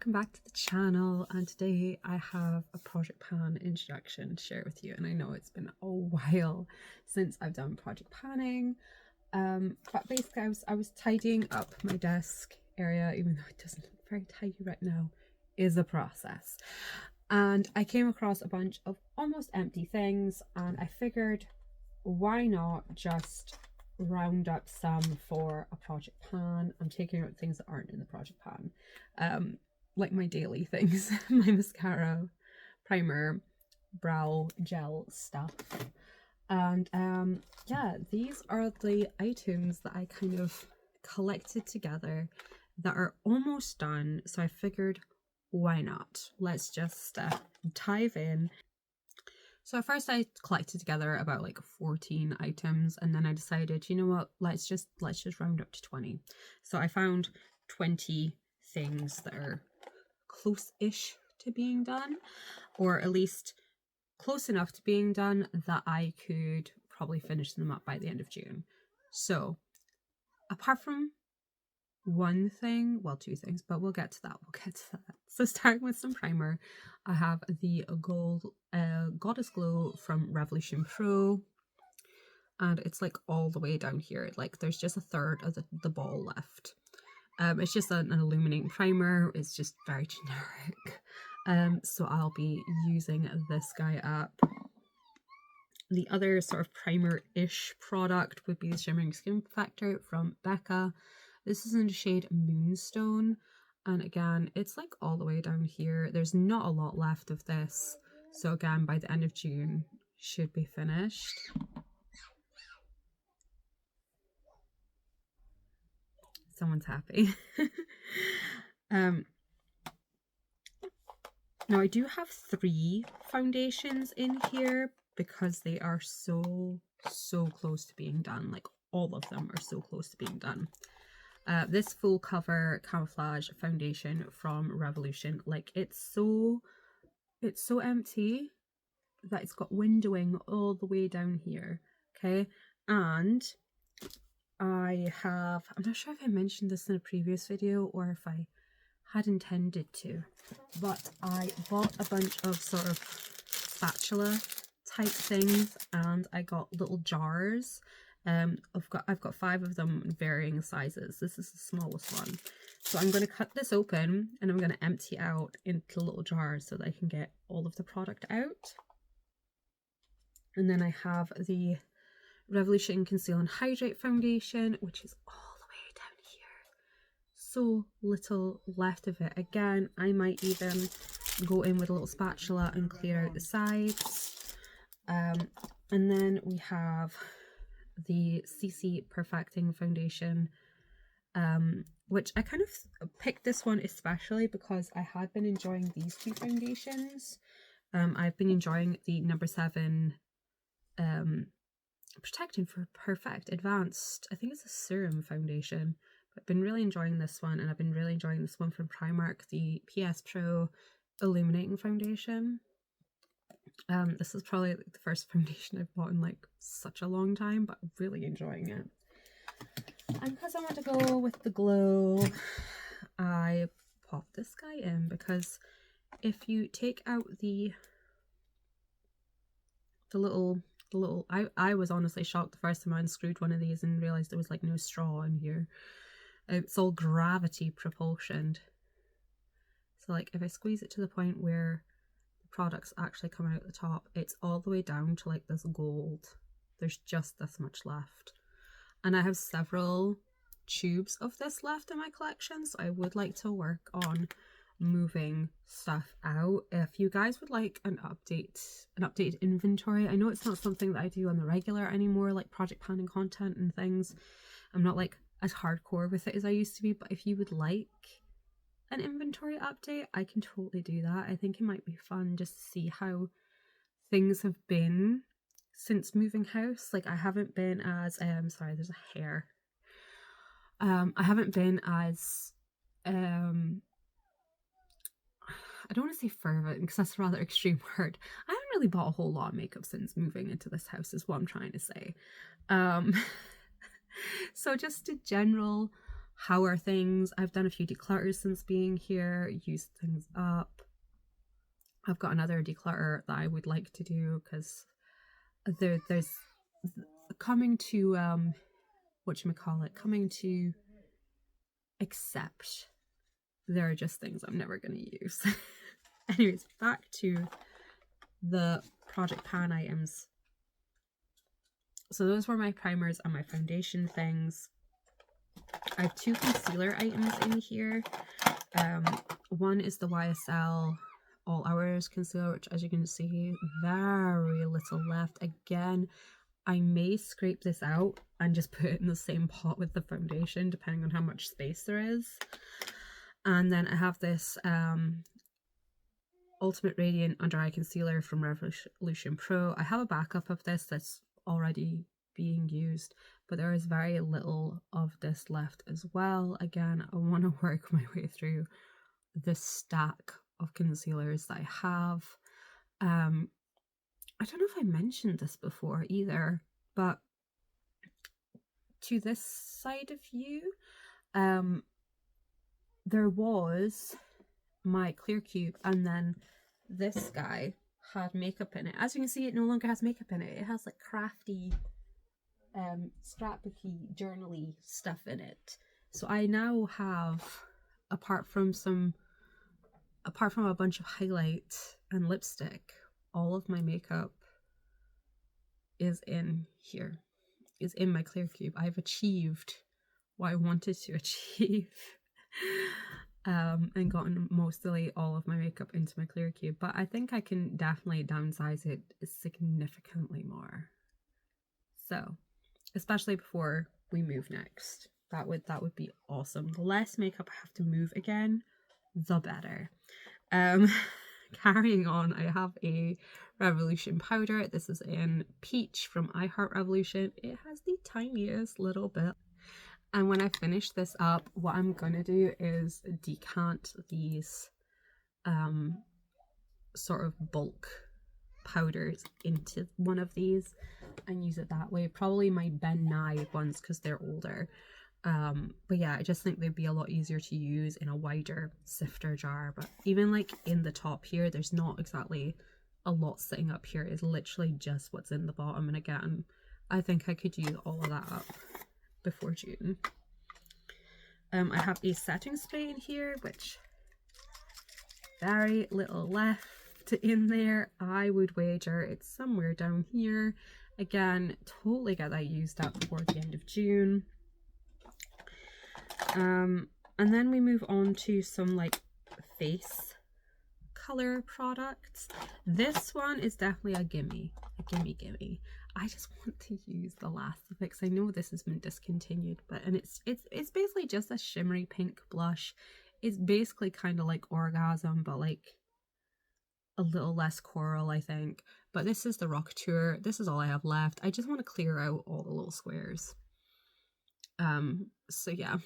welcome back to the channel, and today I have a project pan introduction to share with you. And I know it's been a while since I've done project panning, but basically I was tidying up my desk area, even though it doesn't look very tidy right now, is a process. And I came across a bunch of almost empty things, and I figured, why not just round up some for a project pan. I'm taking out things that aren't in the project pan, like my daily things, my mascara, primer, brow gel stuff. And yeah, these are the items that I kind of collected together that are almost done, so I figured, why not? Let's just dive in. So at first I collected together about like 14 items, and then I decided, you know what, let's just round up to 20. So I found 20 things that are close-ish to being done, or at least close enough to being done that I could probably finish them up by the end of June. So apart from one thing, well, two things, but we'll get to that. So starting with some primer, I have the Goddess Glow from Revolution Pro, and it's like all the way down here. Like there's just a third of the ball left. It's just an illuminating primer. It's just very generic. So I'll be using this guy up. The other sort of primer-ish product would be the Shimmering Skin Perfector from Becca. This is in the shade Moonstone, and again, it's like all the way down here. There's not a lot left of this, so again, by the end of June, should be finished. Someone's happy. Now I do have 3 foundations in here because they are so close to being done. Like all of them are so close to being done. This full cover camouflage foundation from Revolution, like it's so empty that it's got windowing all the way down here. Okay, and I'm not sure if I mentioned this in a previous video or if I had intended to, but I bought a bunch of sort of spatula type things, and I got little jars. I've got 5 of them in varying sizes. This is the smallest one. So I'm going to cut this open and I'm going to empty out into little jars so that I can get all of the product out. And then I have the Revolution Conceal and Hydrate Foundation, which is all the way down here. So little left of it. Again, I might even go in with a little spatula and clear out the sides. And then we have the CC Perfecting Foundation, which I kind of picked this one especially because I had been enjoying these 2 foundations. I've been enjoying the number 7 Protecting for Perfect Advanced, I think it's a serum foundation, but I've been really enjoying this one, and I've been really enjoying this one from Primark, the PS Pro Illuminating Foundation. This is probably like the first foundation I've bought in like such a long time, but I'm really enjoying it. And because I want to go with the glow, I popped this guy in, because if you take out the little I was honestly shocked the first time I unscrewed one of these and realized there was like no straw in here. It's all gravity propulsioned. So like if I squeeze it to the point where products actually come out the top, it's all the way down to like this gold. There's just this much left, and I have several tubes of this left in my collection, so I would like to work on moving stuff out. If you guys would like an updated inventory, I know it's not something that I do on the regular anymore, like project panning content and things. I'm not like as hardcore with it as I used to be, but if you would like an inventory update, I can totally do that. I think it might be fun just to see how things have been since moving house. Like I haven't been as sorry, there's a hair. I haven't been as I don't want to say fervent because that's a rather extreme word. I haven't really bought a whole lot of makeup since moving into this house, is what I'm trying to say. So just a general how are things. I've done a few declutters since being here, used things up. I've got another declutter that I would like to do because there's coming to coming to accept there are just things I'm never going to use. Anyways, back to the project pan items. So those were my primers and my foundation things. I have 2 concealer items in here. One is the YSL All Hours concealer, which, as you can see, very little left. Again, I may scrape this out and just put it in the same pot with the foundation, depending on how much space there is. And then I have this Ultimate Radiant Under Eye Concealer from Revolution Pro. I have a backup of this that's already being used, but there is very little of this left as well. Again, I want to work my way through the stack of concealers that I have. I don't know if I mentioned this before either, but to this side of you, there was my clear cube, and then this guy had makeup in it. As you can see, it no longer has makeup in it. It has like crafty, scrapbooky, journaly stuff in it. So I now have, apart from a bunch of highlight and lipstick, all of my makeup is in here, is in my clear cube. I've achieved what I wanted to achieve. And gotten mostly all of my makeup into my clear cube, but I think I can definitely downsize it significantly more. So, especially before we move next, that would be awesome. The less makeup I have to move again, the better. Carrying on, I have a Revolution powder. This is in Peach from I Heart Revolution. It has the tiniest little bit. And when I finish this up, what I'm going to do is decant these sort of bulk powders into one of these and use it that way. Probably my Ben Nye ones because they're older. But yeah, I just think they'd be a lot easier to use in a wider sifter jar. But even like in the top here, there's not exactly a lot sitting up here. It's literally just what's in the bottom. And again, I think I could use all of that up before June. I have a setting spray in here, which very little left in there. I would wager it's somewhere down here. Again, totally get that used up before the end of June. And then we move on to some like face color products. This one is definitely a gimme. I just want to use the last of it because I know this has been discontinued, and it's basically just a shimmery pink blush. It's basically kind of like Orgasm, but like a little less coral, I think. But this is the Rock Tour. This is all I have left. I just want to clear out all the little squares. So yeah,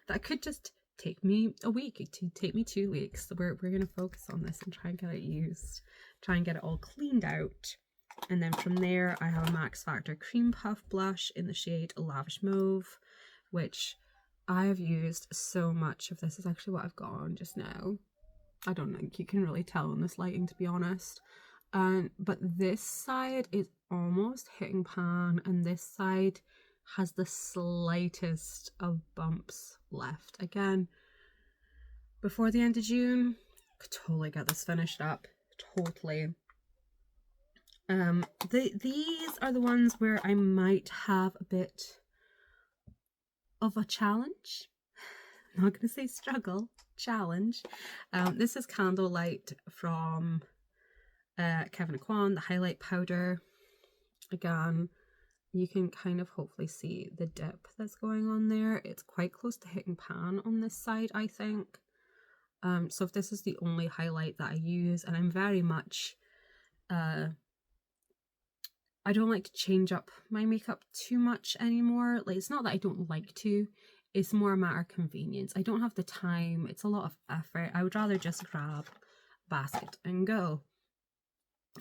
that could just take me a week. It could take me 2 weeks. So we're gonna focus on this and try and get it used, try and get it all cleaned out. And then from there, I have a Max Factor Cream Puff blush in the shade Lavish Mauve, which I have used so much of. This is actually what I've got on just now. I don't think you can really tell in this lighting, to be honest. But this side is almost hitting pan, and this side has the slightest of bumps left. Again, before the end of June, could totally get this finished up. Totally. These are the ones where I might have a bit of a challenge. I'm not going to say struggle, challenge. This is Candlelight from Kevyn Aucoin, the highlight powder. Again, you can kind of hopefully see the dip that's going on there. It's quite close to hitting pan on this side, I think. So if this is the only highlight that I use, and I'm very much I don't like to change up my makeup too much anymore. Like, it's not that I don't like to, it's more a matter of convenience. I don't have the time, it's a lot of effort. I would rather just grab a basket and go.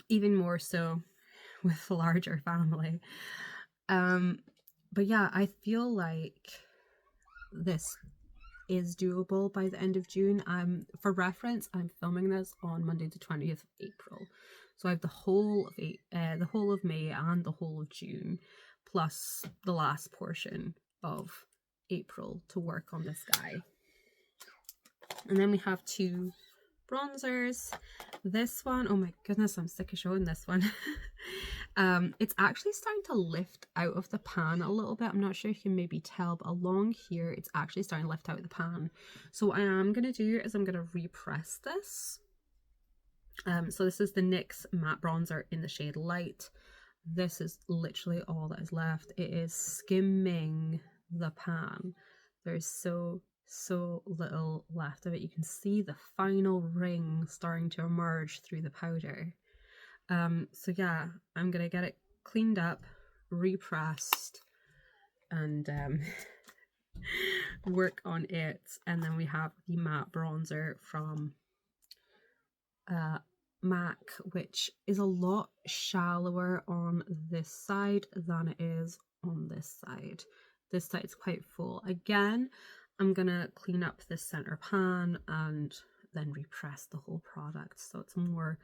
Even more so with a larger family. But yeah, I feel like this is doable by the end of June. For reference, I'm filming this on Monday the 20th of April, so I have the whole of May and the whole of June, plus the last portion of April to work on this guy. And then we have two bronzers. This one, oh my goodness, I'm sick of showing this one. It's actually starting to lift out of the pan a little bit. I'm not sure if you can maybe tell, but along here it's actually starting to lift out of the pan. So what I am going to do is I'm going to repress this. So this is the NYX matte bronzer in the shade Light. This is literally all that is left. It is skimming the pan. There's so little left of it. You can see the final ring starting to emerge through the powder. So yeah, I'm gonna get it cleaned up, repressed, and work on it. And then we have the matte bronzer from MAC, which is a lot shallower on this side than it is on this side. This side is quite full. Again, I'm gonna clean up this center pan and then repress the whole product so it's more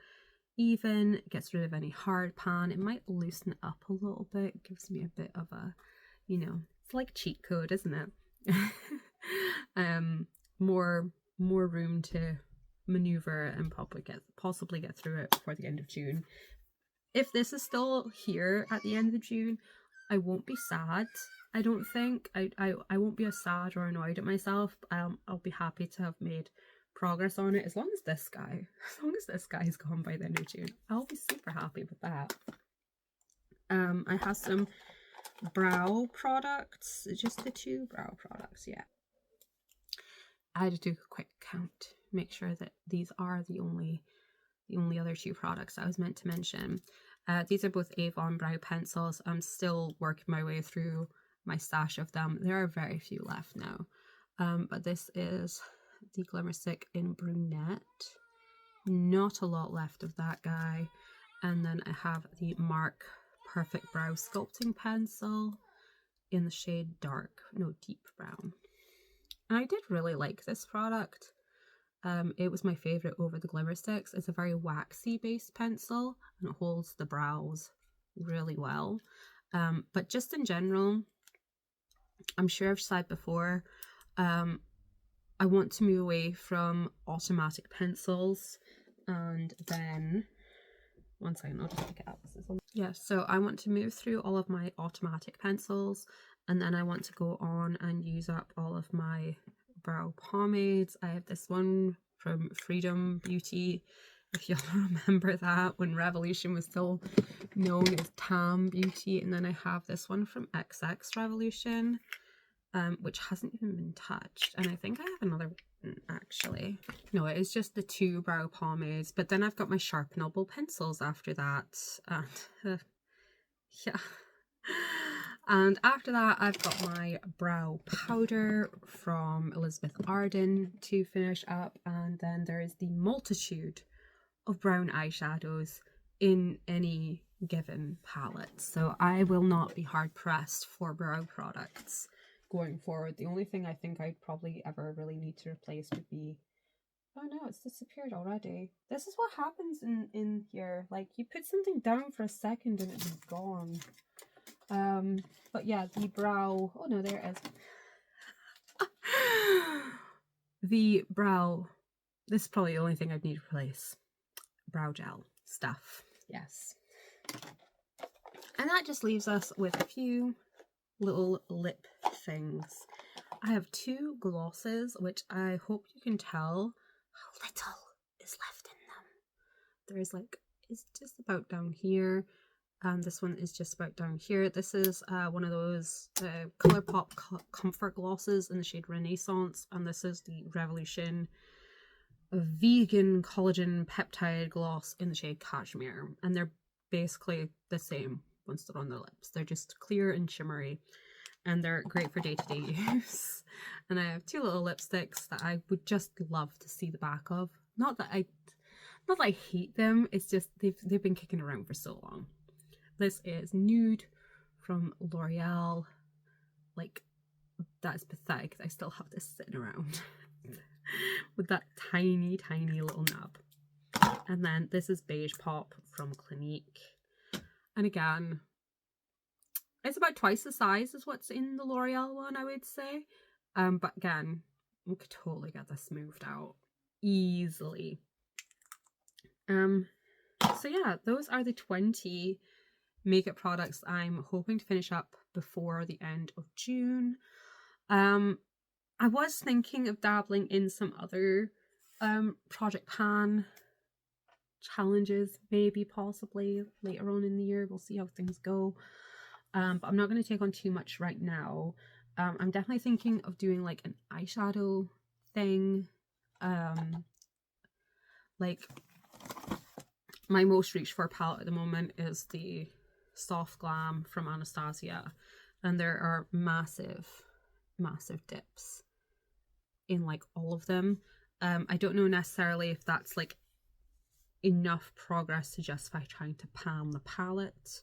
even, it gets rid of any hard pan. It might loosen it up a little bit, gives me a bit of a, you know, it's like cheat code, isn't it? More room to maneuver and possibly get through it before the end of June. If this is still here at the end of June, I won't be sad. I don't think I won't be as sad or annoyed at myself. I'll be happy to have made progress on it as long as this guy's gone by the end of June. I'll be super happy with that. I have some brow products, just the two brow products. Yeah, I had to do a quick count, make sure that these are the only other two products I was meant to mention. These are both Avon brow pencils. I'm still working my way through my stash of them. There are very few left now, but this is the Glimmer Stick in Brunette. Not a lot left of that guy. And then I have the Mark Perfect Brow Sculpting Pencil in the shade Deep Brown. And I did really like this product. It was my favourite over the Glimmer Sticks. It's a very waxy based pencil and it holds the brows really well. But just in general, I'm sure I've said before, I want to move away from automatic pencils, and then one second, I'll just pick it up. Yeah, so I want to move through all of my automatic pencils, and then I want to go on and use up all of my brow pomades. I have this one from Freedom Beauty, if y'all remember that, when Revolution was still known as Tam Beauty, and then I have this one from XX Revolution, which hasn't even been touched, and I think I have another one actually. No, it is just the two brow pomades, but then I've got my sharpenable pencils after that, and yeah. And after that, I've got my brow powder from Elizabeth Arden to finish up, and then there is the multitude of brown eyeshadows in any given palette, so I will not be hard pressed for brow products going forward. The only thing I think I'd probably ever really need to replace would be, oh no, it's disappeared already. This is what happens in here, like you put something down for a second and it's gone. But yeah, the brow, oh no, there it is. The brow, this is probably the only thing I'd need to replace. Brow gel stuff, yes. And that just leaves us with a few little lip things. I have two glosses, which I hope you can tell how little is left in them. There's like, it's just about down here, and this one is just about down here. This is one of those Colourpop comfort glosses in the shade Renaissance, and this is the Revolution vegan collagen peptide gloss in the shade Cashmere, and they're basically the same once they're on the lips. They're just clear and shimmery, and they're great for day-to-day use. And I have two little lipsticks that I would just love to see the back of. Not that I hate them, it's just they've been kicking around for so long. This is Nude from L'Oreal, like that is pathetic. I still have this sitting around with that tiny, tiny little nub. And then this is Beige Pop from Clinique. And again, it's about twice the size as what's in the L'Oreal one, I would say. But again, we could totally get this smoothed out easily. So yeah, those are the 20 makeup products I'm hoping to finish up before the end of June. I was thinking of dabbling in some other Project Pan challenges, maybe possibly later on in the year. We'll see how things go. But I'm not going to take on too much right now. I'm definitely thinking of doing like an eyeshadow thing. Like my most reached for palette at the moment is the Soft Glam from Anastasia, and there are massive dips in like all of them. I don't know necessarily if that's like enough progress to justify trying to pan the palette,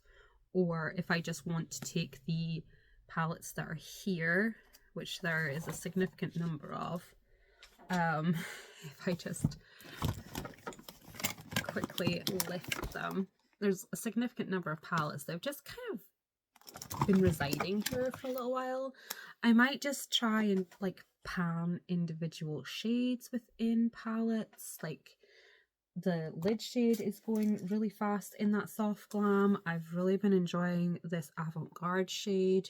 or if I just want to take the palettes that are here, which there is a significant number of, if I just quickly lift them, there's a significant number of palettes that have just kind of been residing here for a little while. I might just try and like pan individual shades within palettes. Like the lid shade is going really fast in that Soft Glam. I've really been enjoying this Avant-Garde shade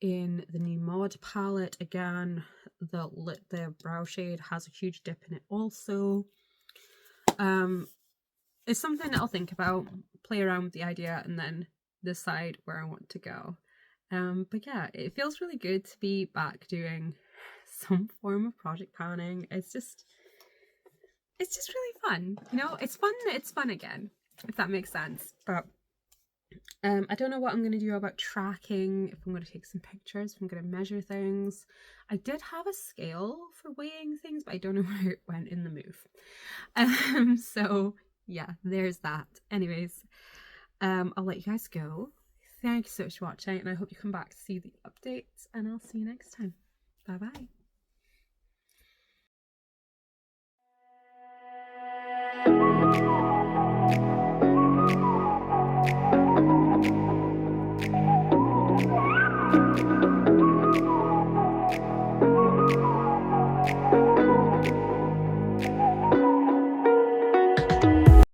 in the new Mod palette. Again, the brow shade has a huge dip in it also. It's something that I'll think about, play around with the idea, and then decide where I want to go. But yeah, it feels really good to be back doing some form of project panning. It's just really fun, you know. It's fun again, if that makes sense. But I don't know what I'm going to do about tracking, if I'm going to take some pictures, if I'm going to measure things. I did have a scale for weighing things, but I don't know where it went in the move. So yeah, there's that. Anyways, I'll let you guys go. Thank you so much for watching, and I hope you come back to see the updates, and I'll see you next time. Bye bye.